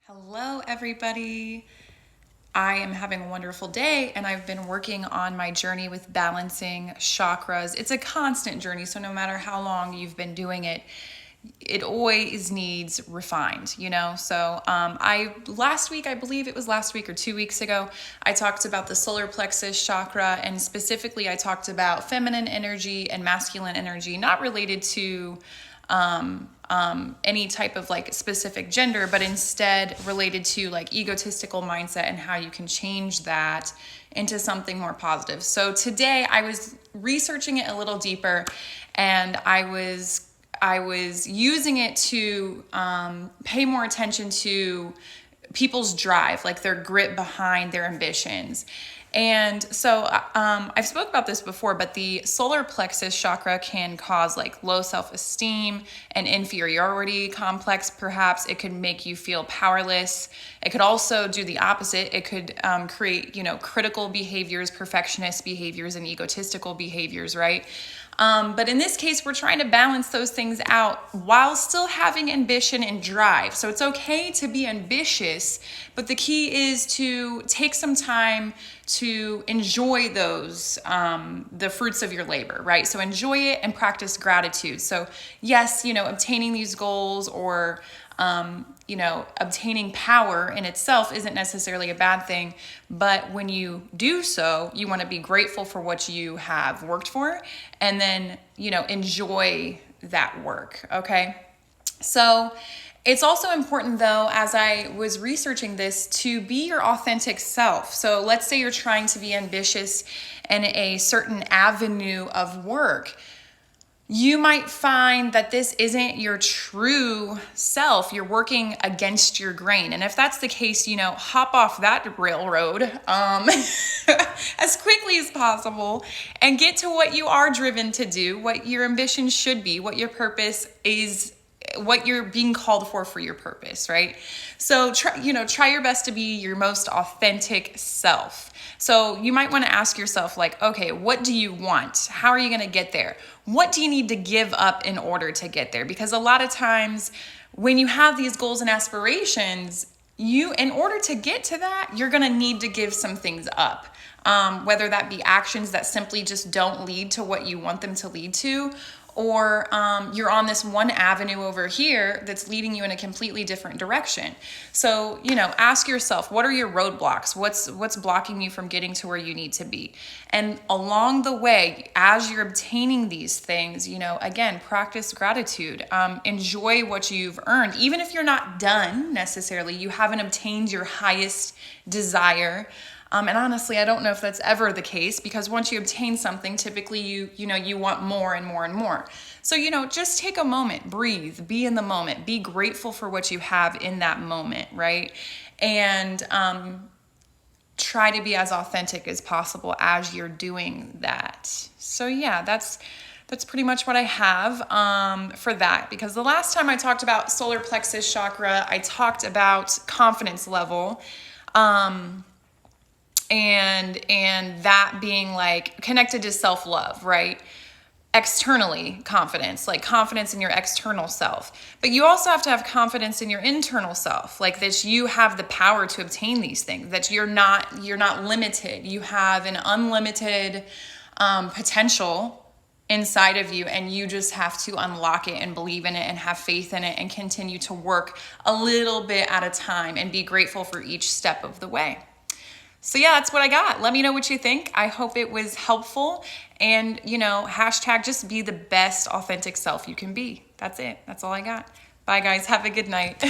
Hello, everybody. I am having a wonderful day, and I've been working on my journey with balancing chakras. It's a constant journey, so no matter how long you've been doing it, it always needs refined, you know? So last week, I believe it was last week or 2 weeks ago, I talked about the solar plexus chakra, and specifically I talked about feminine energy and masculine energy, not related to any type of like specific gender, but instead related to like egotistical mindset and how you can change that into something more positive. So today I was researching it a little deeper, and I was using it to pay more attention to people's drive, like their grit behind their ambitions. And so I've spoke about this before, but the solar plexus chakra can cause like low self-esteem and inferiority complex. Perhaps it could make you feel powerless. It could also do the opposite. It could create, critical behaviors, perfectionist behaviors, and egotistical behaviors, right? But in this case, we're trying to balance those things out while still having ambition and drive. So it's okay to be ambitious, but the key is to take some time to enjoy those, the fruits of your labor, right? So enjoy it and practice gratitude. So yes, obtaining these goals or obtaining power in itself isn't necessarily a bad thing, but when you do so, you want to be grateful for what you have worked for, and then, enjoy that work, okay? So it's also important, though, as I was researching this, to be your authentic self. So let's say you're trying to be ambitious in a certain avenue of work. You might find that this isn't your true self. You're working against your grain. And if that's the case, hop off that railroad as quickly as possible and get to what you are driven to do, what your ambition should be, what your purpose is, what you're being called for your purpose, right? So try your best to be your most authentic self. So you might want to ask yourself, like, okay, what do you want? How are you going to get there? What do you need to give up in order to get there? Because a lot of times when you have these goals and aspirations, in order to get to that, you're going to need to give some things up. Whether that be actions that simply just don't lead to what you want them to lead to, or you're on this one avenue over here that's leading you in a completely different direction. So, ask yourself, what are your roadblocks? What's blocking you from getting to where you need to be? And along the way, as you're obtaining these things, again, practice gratitude. Enjoy what you've earned. Even if you're not done necessarily, you haven't obtained your highest desire. And honestly, I don't know if that's ever the case, because once you obtain something, typically you want more and more and more. So, just take a moment, breathe, be in the moment, be grateful for what you have in that moment, right? And try to be as authentic as possible as you're doing that. So yeah, that's pretty much what I have for that, because the last time I talked about solar plexus chakra, I talked about confidence level. And that being like connected to self-love, right? Externally, confidence, like confidence in your external self. But you also have to have confidence in your internal self, like that you have the power to obtain these things, that you're not limited. You have an unlimited potential inside of you, and you just have to unlock it and believe in it and have faith in it and continue to work a little bit at a time and be grateful for each step of the way. So yeah, that's what I got. Let me know what you think. I hope it was helpful. And, hashtag just be the best authentic self you can be. That's it. That's all I got. Bye, guys. Have a good night.